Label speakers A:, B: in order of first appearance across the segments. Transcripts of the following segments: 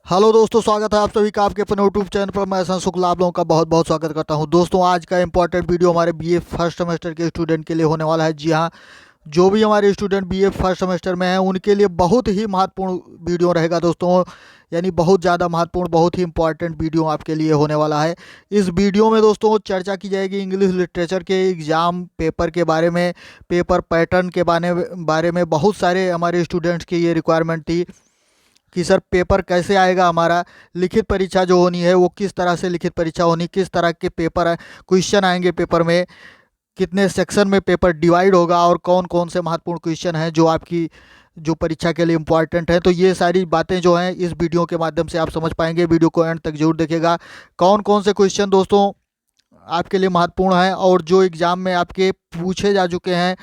A: Hello दोस्तों, स्वागत है आप सभी का आपके अपने यूट्यूब चैनल पर। मैं ऐसा शुक्ला आप लोगों का बहुत बहुत स्वागत करता हूं। दोस्तों, आज का इंपॉर्टेंट वीडियो हमारे बीए फर्स्ट सेमेस्टर के स्टूडेंट के लिए होने वाला है। जी हां, जो भी हमारे स्टूडेंट बीए फर्स्ट सेमेस्टर में हैं उनके लिए बहुत ही महत्वपूर्ण वीडियो रहेगा दोस्तों। यानी बहुत ज़्यादा महत्वपूर्ण, बहुत ही इंपॉर्टेंट वीडियो आपके लिए होने वाला है। इस वीडियो में दोस्तों चर्चा की जाएगी इंग्लिश लिटरेचर के एग्ज़ाम पेपर के बारे में, पेपर पैटर्न के बारे में। बहुत सारे हमारे स्टूडेंट्स की ये रिक्वायरमेंट थी कि सर पेपर कैसे आएगा, हमारा लिखित परीक्षा जो होनी है वो किस तरह से लिखित परीक्षा होनी, किस तरह के पेपर क्वेश्चन आएंगे पेपर में, कितने सेक्शन में पेपर डिवाइड होगा और कौन कौन से महत्वपूर्ण क्वेश्चन हैं जो आपकी जो परीक्षा के लिए इम्पॉर्टेंट है। तो ये सारी बातें जो हैं इस वीडियो के माध्यम से आप समझ पाएंगे। वीडियो को एंड तक जरूर देखिएगा। कौन कौन से क्वेश्चन दोस्तों आपके लिए महत्वपूर्ण है और जो एग्ज़ाम में आपके पूछे जा चुके हैं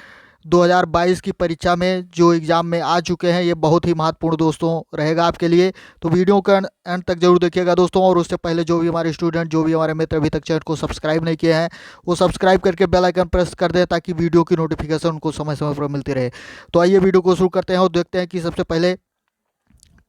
A: 2022 की परीक्षा में, जो एग्ज़ाम में आ चुके हैं, ये बहुत ही महत्वपूर्ण दोस्तों रहेगा आपके लिए। तो वीडियो का एंड तक जरूर देखिएगा दोस्तों। और उससे पहले जो भी हमारे स्टूडेंट, जो भी हमारे मित्र अभी तक चैनल को सब्सक्राइब नहीं किए हैं वो सब्सक्राइब करके बेल आइकन प्रेस कर दें ताकि वीडियो की नोटिफिकेशन उनको समय समय पर मिलती रहे। तो आइए वीडियो को शुरू करते हैं और देखते हैं कि सबसे पहले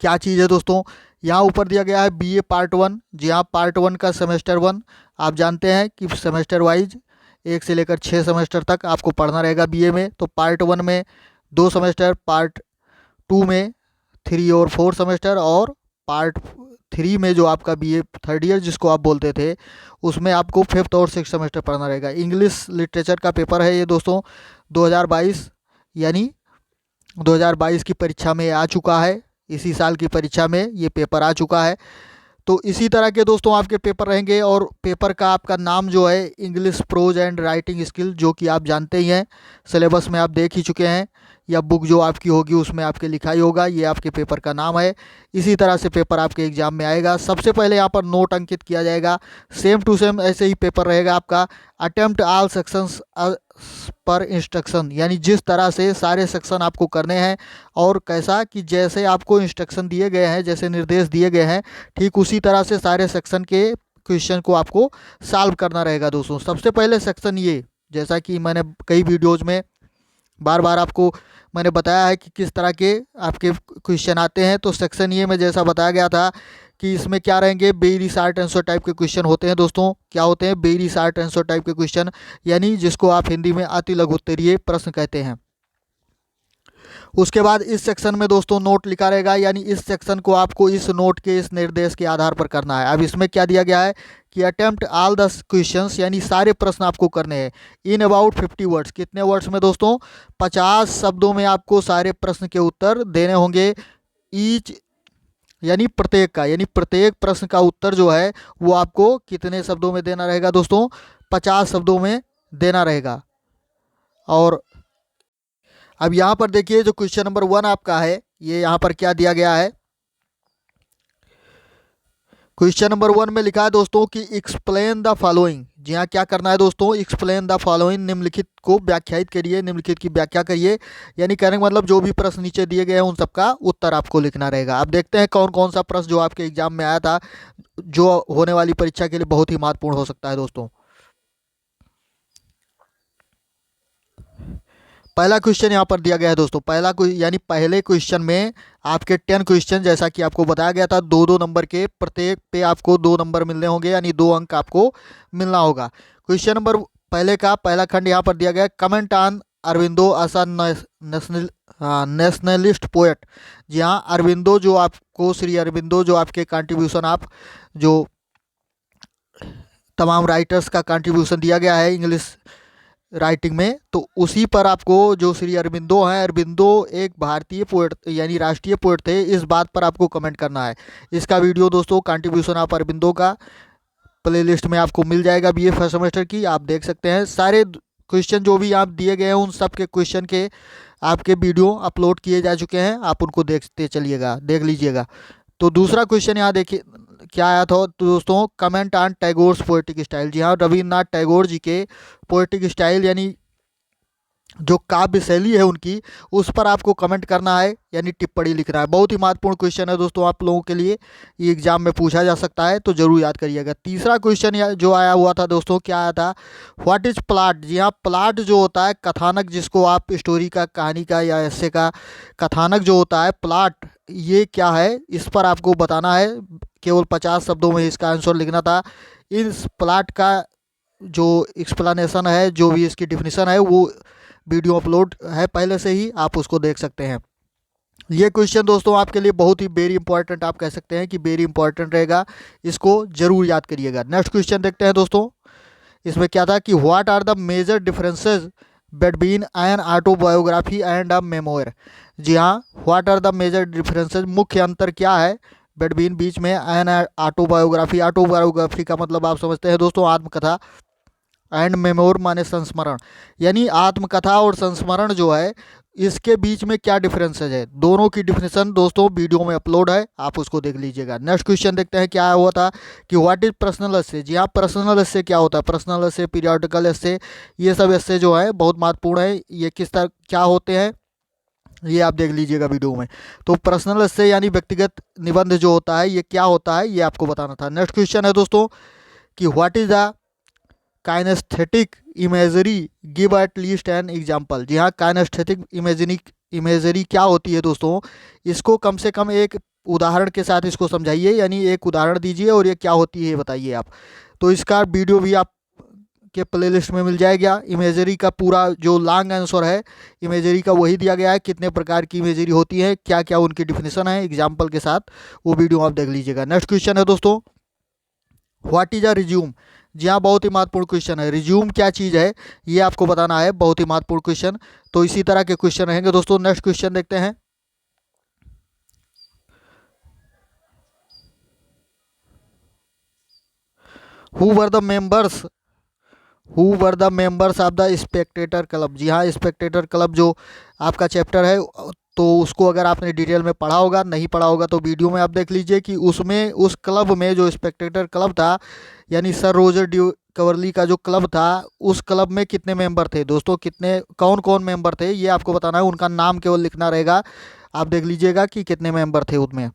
A: क्या चीज़ है दोस्तों। यहाँ ऊपर दिया गया है बीए पार्ट 1। जी हाँ, पार्ट 1 का सेमेस्टर 1। आप जानते हैं कि सेमेस्टर वाइज 1 से लेकर 6 सेमेस्टर तक आपको पढ़ना रहेगा बीए में। तो पार्ट 1 में 2 सेमेस्टर, पार्ट 2 में 3 और 4 सेमेस्टर, और पार्ट 3 में जो आपका बीए थर्ड ईयर जिसको आप बोलते थे उसमें आपको 5th और 6th सेमेस्टर पढ़ना रहेगा। इंग्लिश लिटरेचर का पेपर है ये दोस्तों। 2022 यानी 2022 की परीक्षा में आ चुका है। इसी साल की परीक्षा में ये पेपर आ चुका है। तो इसी तरह के दोस्तों आपके पेपर रहेंगे। और पेपर का आपका नाम जो है English pros and writing skill, जो कि आप जानते ही हैं, सिलेबस में आप देख ही चुके हैं, या बुक जो आपकी होगी उसमें आपके लिखा ही होगा, ये आपके पेपर का नाम है। इसी तरह से पेपर आपके एग्जाम में आएगा। सबसे पहले यहाँ पर नोट अंकित किया जाएगा। सेम टू सेम ऐसे ही पेपर रहेगा आपका। अटेम्प्ट ऑल सेक्शंस पर इंस्ट्रक्शन, यानी जिस तरह से सारे सेक्शन आपको करने हैं और कैसा कि जैसे आपको इंस्ट्रक्शन दिए गए हैं, जैसे निर्देश दिए गए हैं, ठीक उसी तरह से सारे सेक्शन के क्वेश्चन को आपको सॉल्व करना रहेगा दोस्तों। सबसे पहले सेक्शन ये, जैसा कि मैंने कई वीडियोज़ में बार बार आपको मैंने बताया है कि किस तरह के आपके क्वेश्चन आते हैं। तो सेक्शन ये में जैसा बताया गया था कि इसमें क्या रहेंगे, वेरी शॉर्ट आंसर टाइप के क्वेश्चन होते हैं दोस्तों। क्या होते हैं? वेरी शॉर्ट आंसर टाइप के क्वेश्चन, यानी जिसको आप हिंदी में अति लघु उत्तरीय प्रश्न कहते हैं। उसके बाद इस सेक्शन में दोस्तों नोट लिखा रहेगा, यानी इस सेक्शन को आपको इस नोट के इस निर्देश के आधार पर करना है। अब इसमें क्या दिया गया है कि अटेम्प्ट ऑल द क्वेश्चंस, यानी सारे प्रश्न आपको करने हैं इन अबाउट 50 वर्ड्स। कितने वर्ड्स में दोस्तों? 50 शब्दों में आपको सारे प्रश्न के उत्तर देने होंगे। ईच यानी प्रत्येक का, यानी प्रत्येक प्रश्न का उत्तर जो है वो आपको कितने शब्दों में देना रहेगा दोस्तों? 50 शब्दों में देना रहेगा। और अब यहाँ पर देखिए जो क्वेश्चन नंबर 1 आपका है, ये यहाँ पर क्या दिया गया है। क्वेश्चन नंबर 1 में लिखा है दोस्तों कि एक्सप्लेन द फॉलोइंग। जी हाँ, क्या करना है दोस्तों? एक्सप्लेन द फॉलोइंग, निम्नलिखित को व्याख्यायित करिए, निम्नलिखित की व्याख्या करिए। यानी कहने का मतलब जो भी प्रश्न नीचे दिए गए हैं उन सबका उत्तर आपको लिखना रहेगा। अब देखते हैं कौन कौन सा प्रश्न जो आपके एग्जाम में आया था, जो होने वाली परीक्षा के लिए बहुत ही महत्वपूर्ण हो सकता है दोस्तों। पहला क्वेश्चन यहाँ पर दिया गया है दोस्तों। यानी पहले क्वेश्चन में आपके 10 क्वेश्चन, जैसा कि आपको बताया गया था, 2-2 नंबर के, प्रत्येक पे आपको 2 नंबर मिलने होंगे, यानी 2 अंक आपको मिलना होगा। क्वेश्चन नंबर पहले का पहला खंड यहाँ पर दिया गया है, कमेंट ऑन अरविंदो असा नेशनलिस्ट पोएट। जी हाँ, अरविंदो जो आपको, श्री अरविंदो जो आपके कंट्रीब्यूशन, आप जो तमाम राइटर्स का कंट्रीब्यूशन दिया गया है इंग्लिश राइटिंग में, तो उसी पर आपको जो श्री अरबिंदो हैं, अरबिंदो एक भारतीय पोएट यानी राष्ट्रीय पोएट थे, इस बात पर आपको कमेंट करना है। इसका वीडियो दोस्तों कंट्रीब्यूशन ऑफ अरबिंदो का प्लेलिस्ट में आपको मिल जाएगा बीए फर्स्ट सेमेस्टर की, आप देख सकते हैं। सारे क्वेश्चन जो भी आप दिए गए हैं उन सब के क्वेश्चन के आपके वीडियो अपलोड किए जा चुके हैं, आप उनको देखते चलिएगा, देख लीजिएगा। तो दूसरा क्वेश्चन यहाँ देखिए क्या आया था तो दोस्तों, comment on Tagore's poetic style. जी हाँ, रविन्द्रनाथ टैगोर जी के पोएटिक स्टाइल, यानी जो काव्य शैली है उनकी, उस पर आपको कमेंट करना है, यानी टिप्पणी लिखना है। बहुत ही महत्वपूर्ण क्वेश्चन है दोस्तों, आप लोगों के लिए ये एग्जाम में पूछा जा सकता है, तो जरूर याद करिएगा। तीसरा क्वेश्चन जो आया हुआ था दोस्तों, क्या आया था? What is plot. जी हाँ, प्लाट जो होता है कथानक, जिसको आप स्टोरी का, कहानी का या ऐसे का कथानक जो होता है, प्लाट ये क्या है इस पर आपको बताना है, केवल 50 शब्दों में इसका आंसर लिखना था। इस प्लाट का जो एक्सप्लेनेशन है, जो भी इसकी डिफिनीशन है, वो वीडियो अपलोड है पहले से ही, आप उसको देख सकते हैं। ये क्वेश्चन दोस्तों आपके लिए बहुत ही वेरी इंपॉर्टेंट, आप कह सकते हैं कि वेरी इंपॉर्टेंट रहेगा, इसको जरूर याद करिएगा। नेक्स्ट क्वेश्चन देखते हैं दोस्तों। इसमें क्या था कि what are the major differences between an autobiography and a memoir. जी हाँ, what are the major differences, मुख्य अंतर क्या है बिटवीन बीच में एन ऑटोबायोग्राफी। ऑटोबायोग्राफी का मतलब आप समझते हैं दोस्तों आत्मकथा, एंड मेमोर माने संस्मरण, यानी आत्मकथा और संस्मरण जो है इसके बीच में क्या डिफरेंसेज है। दोनों की डिफिनेशन दोस्तों वीडियो में अपलोड है, आप उसको देख लीजिएगा। नेक्स्ट क्वेश्चन देखते हैं क्या हुआ था कि व्हाट इज पर्सनल एस्से। जी हाँ, पर्सनल एस्से क्या होता है, पर्सनल एस्से, पीरियोडिकल एस्से, ये सब एस्से जो है बहुत महत्वपूर्ण है। ये किस तरह क्या होते हैं ये आप देख लीजिएगा वीडियो में। तो पर्सनल एस्से यानी व्यक्तिगत निबंध जो होता है ये क्या होता है, ये आपको बताना था। नेक्स्ट क्वेश्चन है दोस्तों कि what is the kinaesthetic imagery, give at least an example. जी हाँ, काइनेस्थेटिक इमेजरी क्या होती है दोस्तों, इसको कम से कम एक उदाहरण के साथ इसको समझाइए, यानी एक उदाहरण दीजिए और ये क्या होती है बताइए आप। तो इसका वीडियो भी आप के प्लेलिस्ट में मिल जाएगा। इमेजरी का पूरा जो लॉन्ग आंसर है इमेजरी का वही दिया गया है, कितने प्रकार की इमेजरी होती है, क्या क्या उनकी डिफिनेशन है एग्जाम्पल के साथ, वो वीडियो आप देख लीजिएगा। नेक्स्ट क्वेश्चन है दोस्तों व्हाट इज अ रिज्यूम। जी हाँ, बहुत ही महत्वपूर्ण क्वेश्चन है। रिज्यूम क्या चीज़ है ये आपको बताना है, बहुत ही महत्वपूर्ण क्वेश्चन। तो इसी तरह के क्वेश्चन रहेंगे दोस्तों। नेक्स्ट क्वेश्चन देखते हैं। Who were the members of the spectator club. जी हाँ, स्पेक्टेटर क्लब जो आपका चैप्टर है, तो उसको अगर आपने डिटेल में पढ़ा होगा, नहीं पढ़ा होगा तो वीडियो में आप देख लीजिए कि उसमें उस क्लब में जो स्पेक्टेटर क्लब था, यानी सर रोजर ड्यू कवर्ली का जो क्लब था, उस क्लब में कितने मेंबर थे दोस्तों, कितने कौन कौन मेंबर थे ये आपको बताना है। उनका नाम केवल लिखना रहेगा, आप देख लीजिएगा कि कितने मेंबर थे उसमें।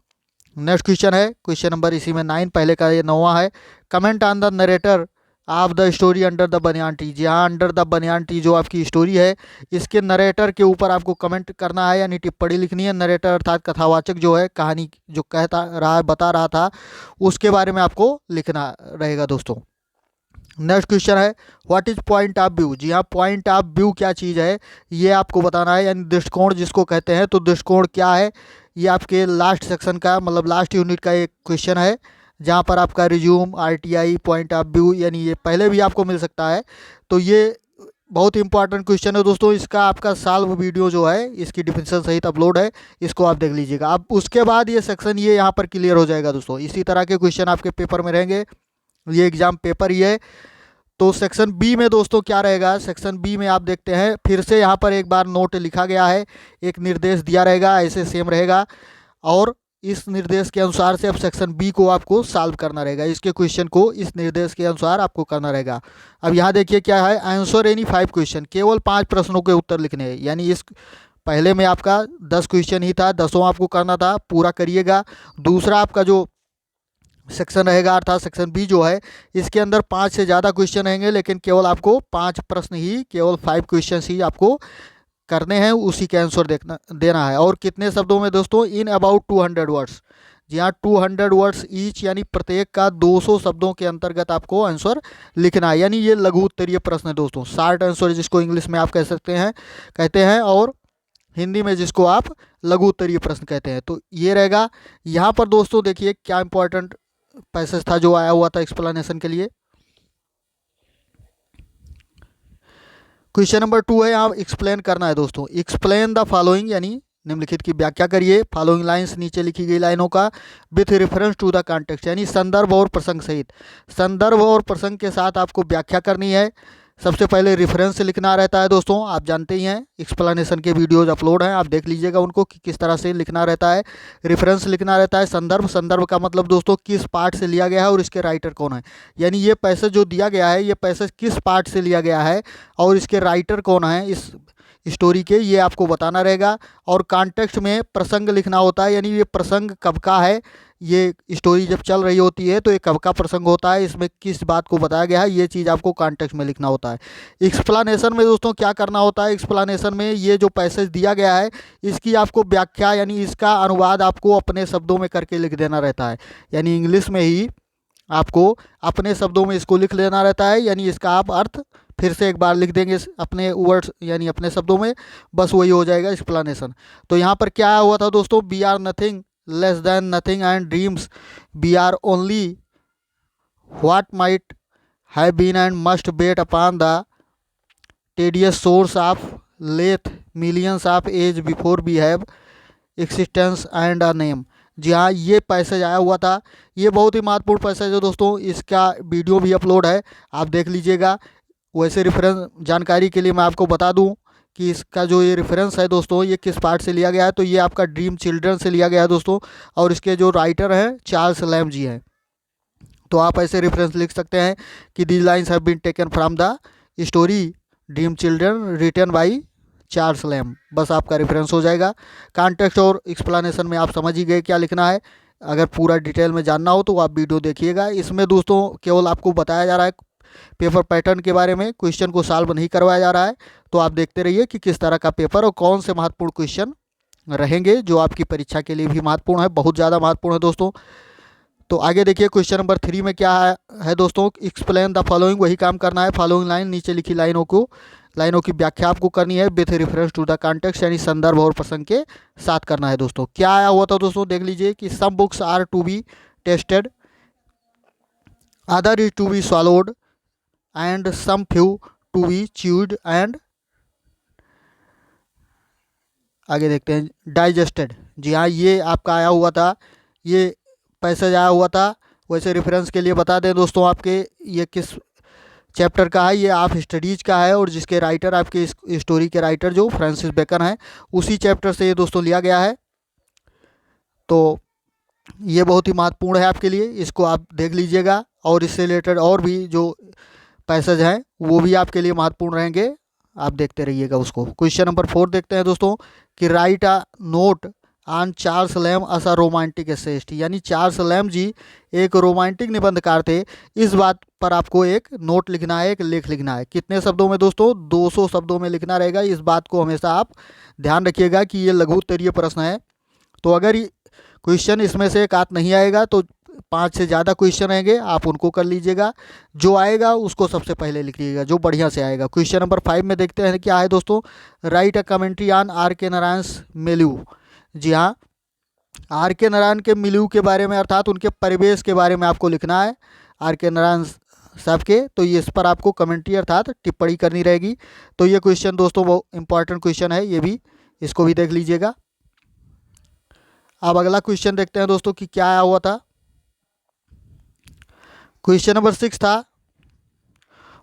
A: नेक्स्ट क्वेश्चन है क्वेश्चन नंबर इसी में 9, पहले का ये 9वां है। Comment on the narrator of the story under the banyan tree. जी हाँ, अंडर द बनियान ट्री जो आपकी स्टोरी है, इसके नरेटर के ऊपर आपको कमेंट करना है, यानी टिप्पणी लिखनी है। नरेटर अर्थात कथावाचक जो है, कहानी जो कहता रहा है, बता रहा था, उसके बारे में आपको लिखना रहेगा दोस्तों। नेक्स्ट क्वेश्चन है what is point of view. जी हाँ, पॉइंट ऑफ व्यू क्या चीज़ है ये आपको बताना है, यानी दृष्टिकोण जिसको कहते हैं। तो दृष्टिकोण क्या है ये आपके लास्ट सेक्शन का, मतलब लास्ट यूनिट का एक क्वेश्चन है, जहाँ पर आपका resume, RTI, point of view, यानी ये पहले भी आपको मिल सकता है। तो ये बहुत इंपॉर्टेंट क्वेश्चन है दोस्तों। इसका आपका सॉल्व वीडियो जो है इसकी डिफिनेशन सहित अपलोड है, इसको आप देख लीजिएगा। अब उसके बाद ये सेक्शन ये यहाँ पर क्लियर हो जाएगा दोस्तों। इसी तरह के क्वेश्चन आपके पेपर में रहेंगे, ये एग्जाम पेपर ही है। तो सेक्शन बी में दोस्तों क्या रहेगा, सेक्शन बी में आप देखते हैं फिर से यहाँ पर एक बार नोट लिखा गया है, एक निर्देश दिया रहेगा, ऐसे सेम रहेगा, और इस निर्देश के अनुसार से अब सेक्शन बी को आपको सॉल्व करना रहेगा। इसके क्वेश्चन को इस निर्देश के अनुसार आपको करना रहेगा। अब यहाँ देखिए क्या है, आंसर एनी 5 क्वेश्चन, केवल 5 प्रश्नों के उत्तर लिखने हैं। यानी इस पहले में आपका 10 क्वेश्चन ही था, 10 आपको करना था, पूरा करिएगा। दूसरा आपका जो सेक्शन रहेगा अर्थात सेक्शन बी जो है, इसके अंदर 5 से ज़्यादा क्वेश्चन रहेंगे, लेकिन केवल आपको 5 प्रश्न ही, केवल 5 क्वेश्चन ही आपको करने हैं, उसी के आंसर देना है। और कितने शब्दों में दोस्तों, इन अबाउट 200 वर्ड्स। जी हाँ, 200 वर्ड्स ईच, यानी प्रत्येक का 200 शब्दों के अंतर्गत आपको आंसर लिखना है। यानी ये लघु उत्तरीय प्रश्न है दोस्तों, शॉर्ट आंसर जिसको इंग्लिश में आप कहते हैं, और हिंदी में जिसको आप लघु उत्तरीय प्रश्न कहते हैं। तो ये रहेगा। यहाँ पर दोस्तों देखिए क्या इंपॉर्टेंट पैसेज था जो आया हुआ था एक्सप्लेनेशन के लिए। क्वेश्चन नंबर 2 है, यहाँ एक्सप्लेन करना है दोस्तों। एक्सप्लेन द फॉलोइंग, यानी निम्नलिखित की व्याख्या करिए। फॉलोइंग लाइंस, नीचे लिखी गई लाइनों का, with reference to the context, यानी संदर्भ और प्रसंग सहित, संदर्भ और प्रसंग के साथ आपको व्याख्या करनी है। सबसे पहले रेफरेंस लिखना रहता है दोस्तों, आप जानते ही हैं, एक्सप्लेनेशन के वीडियोज अपलोड हैं, आप देख लीजिएगा उनको कि किस तरह से लिखना रहता है। रेफरेंस लिखना रहता है। संदर्भ का मतलब दोस्तों किस पार्ट से लिया गया है और इसके राइटर कौन है, यानी ये पैसेज जो दिया गया है ये पैसेज किस पार्ट से लिया गया है और इसके राइटर कौन है, स्टोरी के, ये आपको बताना रहेगा। और कॉन्टेक्स्ट में प्रसंग लिखना होता है, यानी ये प्रसंग कब का है, ये स्टोरी जब चल रही होती है तो ये कब का प्रसंग होता है, इसमें किस बात को बताया गया है, ये चीज़ आपको कॉन्टेक्स्ट में लिखना होता है। एक्सप्लेनेशन में दोस्तों क्या करना होता है, एक्सप्लेनेशन में ये जो पैसेज दिया गया है इसकी आपको व्याख्या यानी इसका अनुवाद आपको अपने शब्दों में करके लिख देना रहता है। यानी इंग्लिश में ही आपको अपने शब्दों में इसको लिख लेना रहता है, यानी इसका आप अर्थ फिर से एक बार लिख देंगे अपने वर्ड्स यानी अपने शब्दों में, बस वही हो जाएगा एक्सप्लेनेशन। तो यहाँ पर क्या हुआ था दोस्तों, we are nothing less than nothing and dreams, we are only what might have been and must bet upon the tedious shores of Lethe millions of age before we have existence and a name. जी हाँ, ये passage आया हुआ था, ये बहुत ही महत्वपूर्ण passage है दोस्तों, इसका वीडियो भी अपलोड है, आप देख लीजिएगा। वैसे रेफरेंस जानकारी के लिए मैं आपको बता दूं कि इसका जो ये रेफरेंस है दोस्तों, ये किस पार्ट से लिया गया है, तो ये आपका ड्रीम चिल्ड्रन से लिया गया है दोस्तों, और इसके जो राइटर हैं चार्ल्स लैम्ब जी हैं। तो आप ऐसे रेफरेंस लिख सकते हैं कि these lines have been taken from the story dream children written by Charles Lamb, बस आपका रेफरेंस हो जाएगा। कॉन्टेक्स्ट और एक्सप्लेनेशन में आप समझ ही गए क्या लिखना है, अगर पूरा डिटेल में जानना हो तो आप वीडियो देखिएगा। इसमें दोस्तों केवल आपको बताया जा रहा है पेपर पैटर्न के बारे में, क्वेश्चन को सॉल्व नहीं करवाया जा रहा है। तो आप देखते रहिए कि किस तरह का पेपर और कौन से महत्वपूर्ण क्वेश्चन रहेंगे जो आपकी परीक्षा के लिए भी महत्वपूर्ण है, बहुत ज़्यादा महत्वपूर्ण है दोस्तों। तो आगे देखिए क्वेश्चन नंबर 3 में क्या है दोस्तों, एक्सप्लेन द फॉलोइंग, वही काम करना है। फॉलोइंग लाइन, नीचे लिखी लाइनों की व्याख्या आपको करनी है with reference to the context, यानी संदर्भ और प्रसंग के साथ करना है दोस्तों। क्या आया हुआ था दोस्तों, देख लीजिए कि some books are to be tasted, other is to be swallowed and some few to be chewed and आगे देखते हैं डाइजेस्टेड। जी हाँ, ये आपका आया हुआ था, ये पैसेज आया हुआ था। वैसे रेफरेंस के लिए बता दें दोस्तों आपके ये किस चैप्टर का है, ये आप स्टडीज का है, और जिसके राइटर आपके इस स्टोरी के राइटर जो फ्रांसिस बेकन है, उसी चैप्टर से ये दोस्तों लिया गया है। तो ये बहुत ही महत्वपूर्ण है आपके लिए, इसको आप देख लीजिएगा। और इससे रिलेटेड और भी जो पैसेज हैं वो भी आपके लिए महत्वपूर्ण रहेंगे, आप देखते रहिएगा उसको। क्वेश्चन नंबर 4 देखते हैं दोस्तों कि write a note on Charles Lamb as a romantic essayist, यानी चार्ल्स लैम्ब जी एक रोमांटिक निबंधकार थे, इस बात पर आपको एक नोट लिखना है, एक लेख लिखना है। कितने शब्दों में दोस्तों, 200 शब्दों में लिखना रहेगा। इस बात को हमेशा आप ध्यान रखिएगा कि ये लघु उत्तरीय प्रश्न है, तो अगर क्वेश्चन इसमें से एक आध नहीं आएगा तो 5 से ज़्यादा क्वेश्चन रहेंगे, आप उनको कर लीजिएगा, जो आएगा उसको सबसे पहले लिख लीजिएगा जो बढ़िया से आएगा। क्वेश्चन नंबर 5 में देखते हैं क्या है दोस्तों, write a commentary on R K Narayan milieu. जी हाँ, आर के नारायण के मिल्यू के बारे में, अर्थात उनके परिवेश के बारे में आपको लिखना है, आर के नारायण साहब के। तो ये इस पर आपको कमेंट्री अर्थात टिप्पणी करनी रहेगी। तो ये क्वेश्चन दोस्तों बहुत इंपॉर्टेंट क्वेश्चन है, ये भी, इसको भी देख लीजिएगा। अब अगला क्वेश्चन देखते हैं दोस्तों कि क्या आया हुआ था। क्वेश्चन नंबर 6 था,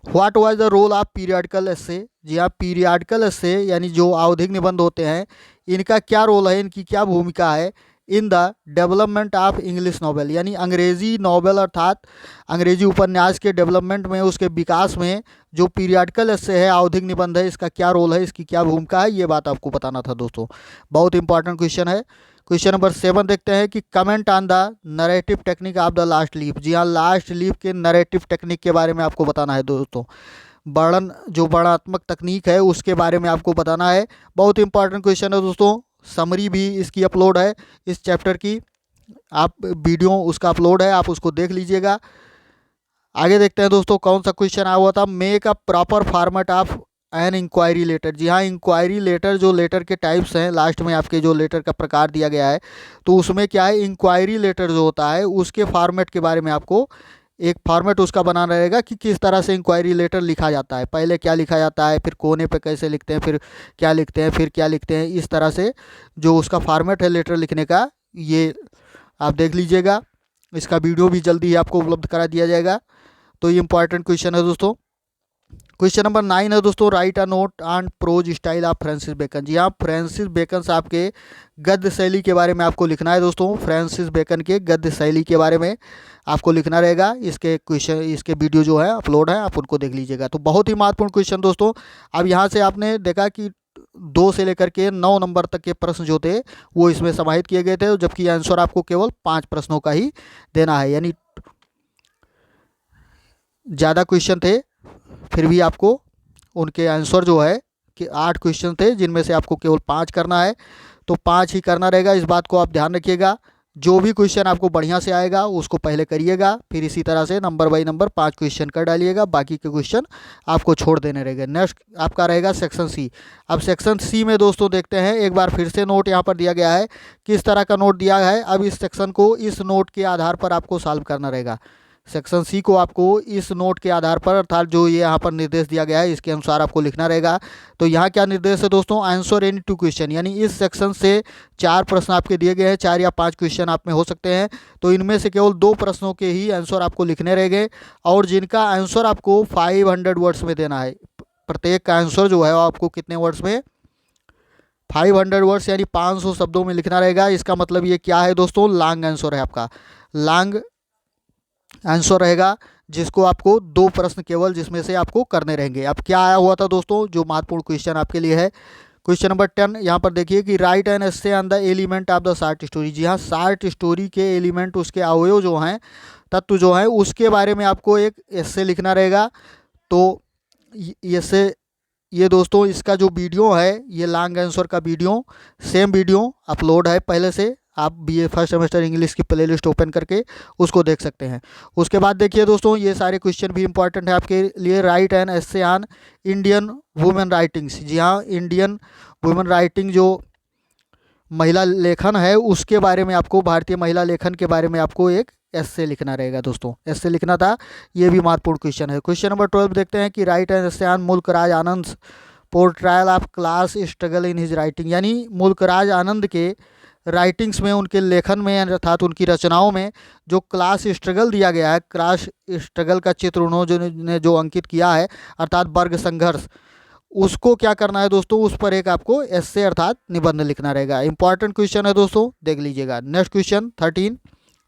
A: what was the role of periodical essay. जी हाँ, पीरियाडिकल एस्से यानी जो आवधिक निबंध होते हैं, इनका क्या रोल है, इनकी क्या भूमिका है in the development of English novel, यानी अंग्रेजी नॉवेल अर्थात अंग्रेजी उपन्यास के डेवलपमेंट में, उसके विकास में जो पीरियाडिकल एस्से है, आवधिक निबंध है, इसका क्या रोल है, इसकी क्या भूमिका है, ये बात आपको बताना था दोस्तों। बहुत इंपॉर्टेंट क्वेश्चन है। क्वेश्चन नंबर 7 देखते हैं कि comment on the narrative technique of the last leaf. जी हाँ, लास्ट लीफ के नरेटिव टेक्निक के बारे में आपको बताना है दोस्तों, वर्णन जो वर्णनात्मक तकनीक है उसके बारे में आपको बताना है। बहुत इंपॉर्टेंट क्वेश्चन है दोस्तों, समरी भी इसकी अपलोड है, इस चैप्टर की आप वीडियो उसका अपलोड है, आप उसको देख लीजिएगा। आगे देखते हैं दोस्तों कौन सा क्वेश्चन आया हुआ था, make a proper format of an enquiry letter. जी हाँ, इंक्वायरी लेटर, जो लेटर के टाइप्स हैं, लास्ट में आपके जो लेटर का प्रकार दिया गया है, तो उसमें क्या है, इंक्वायरी लेटर जो होता है उसके फॉर्मेट के बारे में आपको एक फॉर्मेट उसका बनाना रहेगा कि किस तरह से इंक्वायरी लेटर लिखा जाता है, पहले क्या लिखा जाता है, फिर कोने पे कैसे लिखते हैं, फिर क्या लिखते हैं, फिर क्या लिखते हैं, इस तरह से जो उसका फॉर्मेट है लेटर लिखने का, ये आप देख लीजिएगा। इसका वीडियो भी जल्दी ही आपको उपलब्ध करा दिया जाएगा। तो ये इंपॉर्टेंट क्वेश्चन है दोस्तों। क्वेश्चन नंबर 9 है दोस्तों, write a note on prose style of Francis Bacon. जी हाँ, फ्रांसिस बेकन साहब के गद्य शैली के बारे में आपको लिखना है दोस्तों, फ्रांसिस बेकन के गद्य शैली के बारे में आपको लिखना रहेगा। इसके क्वेश्चन, इसके वीडियो जो है अपलोड है, आप उनको देख लीजिएगा। तो बहुत ही महत्वपूर्ण क्वेश्चन दोस्तों। अब यहाँ से आपने देखा कि 2 से लेकर के 9 नंबर तक के प्रश्न जो थे वो इसमें समाहित किए गए थे, जबकि आंसर आपको केवल 5 प्रश्नों का ही देना है। यानी ज़्यादा क्वेश्चन थे, फिर भी आपको उनके आंसर जो है कि 8 क्वेश्चन थे जिनमें से आपको केवल 5 करना है, तो 5 ही करना रहेगा। इस बात को आप ध्यान रखिएगा। जो भी क्वेश्चन आपको बढ़िया से आएगा उसको पहले करिएगा, फिर इसी तरह से नंबर बाई नंबर 5 क्वेश्चन कर डालिएगा, बाकी के क्वेश्चन आपको छोड़ देने रहेंगे। नेक्स्ट आपका रहेगा सेक्शन सी। अब सेक्शन सी में दोस्तों देखते हैं, एक बार फिर से नोट यहाँ पर दिया गया है, किस तरह का नोट दिया है। अब इस सेक्शन को इस नोट के आधार पर आपको सॉल्व करना रहेगा। सेक्शन सी को आपको इस नोट के आधार पर, अर्थात जो ये यहाँ पर निर्देश दिया गया है इसके अनुसार आपको लिखना रहेगा। तो यहाँ क्या निर्देश है दोस्तों, आंसर एनी 2 क्वेश्चन, यानी इस सेक्शन से 4 प्रश्न आपके दिए गए हैं, 4 या 5 क्वेश्चन आप में हो सकते हैं, तो इनमें से केवल 2 प्रश्नों के ही आंसर आपको लिखने रहेंगे, और जिनका आंसर आपको 500 वर्ड्स में देना है। प्रत्येक का आंसर जो है वो आपको कितने वर्ड्स में, 500 वर्ड्स यानी 500 शब्दों में लिखना रहेगा। इसका मतलब ये क्या है दोस्तों, लॉन्ग आंसर है आपका, लॉन्ग आंसर रहेगा, जिसको आपको 2 प्रश्न केवल जिसमें से आपको करने रहेंगे। अब क्या आया हुआ था दोस्तों, जो महत्वपूर्ण क्वेश्चन आपके लिए है, क्वेश्चन नंबर 10 यहाँ पर देखिए कि write an essay on the element of the short story. जी हाँ, शॉर्ट स्टोरी के एलिमेंट, उसके अवयव जो हैं, तत्व जो हैं, उसके बारे में आपको एक एस्से लिखना रहेगा। तो ये दोस्तों इसका जो वीडियो है, ये लॉन्ग आंसर का वीडियो, सेम वीडियो अपलोड है पहले से, आप बीए फर्स्ट सेमेस्टर इंग्लिश की प्लेलिस्ट ओपन करके उसको देख सकते हैं। उसके बाद देखिए दोस्तों, ये सारे क्वेश्चन भी इंपॉर्टेंट है आपके लिए। Write an essay on Indian women writings. जी हाँ, इंडियन वुमेन राइटिंग जो महिला लेखन है उसके बारे में आपको, भारतीय महिला लेखन के बारे में आपको एक एस्से लिखना रहेगा दोस्तों, एस्से लिखना था। ये भी महत्वपूर्ण क्वेश्चन है। क्वेश्चन नंबर 12 देखते हैं कि write an essay on Mulk Raj Anand portrayal of class struggle in his writing. यानी मुल्क राज आनंद के राइटिंग्स में, उनके लेखन में, अर्थात उनकी रचनाओं में जो क्लास स्ट्रगल दिया गया है, क्लास स्ट्रगल का चित्र उन्होंने जो अंकित किया है, अर्थात वर्ग संघर्ष, उसको क्या करना है दोस्तों, उस पर एक आपको एस्से अर्थात निबंध लिखना रहेगा। इंपॉर्टेंट क्वेश्चन है दोस्तों, देख लीजिएगा। Next question 13,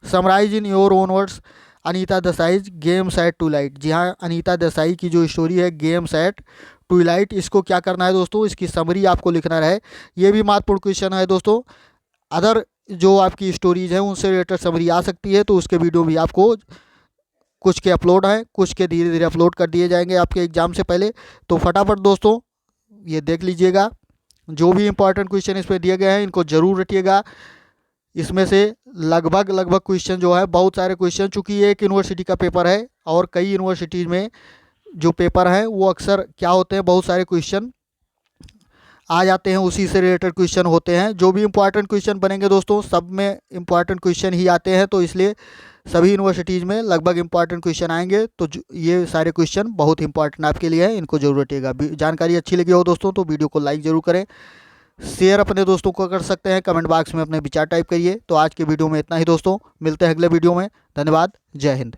A: summarise in your own words Anita Desai games at twilight. जी हाँ, अनीता देसाई की जो स्टोरी है गेम्स एट ट्वाइलाइट, इसको क्या करना है दोस्तों, इसकी समरी आपको लिखना रहे। ये भी महत्वपूर्ण क्वेश्चन है दोस्तों। अदर जो आपकी स्टोरीज हैं उनसे रिलेटेड समरी आ सकती है, तो उसके वीडियो भी आपको कुछ के अपलोड हैं, कुछ के धीरे धीरे अपलोड कर दिए जाएंगे आपके एग्ज़ाम से पहले। तो फटाफट दोस्तों ये देख लीजिएगा, जो भी इंपॉर्टेंट क्वेश्चन इस पर दिए गए हैं इनको ज़रूर रटिएगा। इसमें से लगभग क्वेश्चन जो है, बहुत सारे क्वेश्चन, चूँकि एक यूनिवर्सिटी का पेपर है और कई यूनिवर्सिटीज़ में जो पेपर हैं वो अक्सर क्या होते हैं, बहुत सारे क्वेश्चन आ जाते हैं, उसी से रिलेटेड क्वेश्चन होते हैं। जो भी इंपॉर्टेंट क्वेश्चन बनेंगे दोस्तों, सब में इंपॉर्टेंट क्वेश्चन ही आते हैं, तो इसलिए सभी यूनिवर्सिटीज़ में लगभग इंपॉर्टेंट क्वेश्चन आएंगे। तो ये सारे क्वेश्चन बहुत इंपॉर्टेंट आपके लिए हैं, इनको जरूर रटिएगा। जानकारी अच्छी लगी हो दोस्तों तो वीडियो को लाइक ज़रूर करें, शेयर अपने दोस्तों को कर सकते हैं, कमेंट बॉक्स में अपने विचार टाइप करिए। तो आज के वीडियो में इतना ही दोस्तों, मिलते हैं अगले वीडियो में। धन्यवाद, जय हिंद।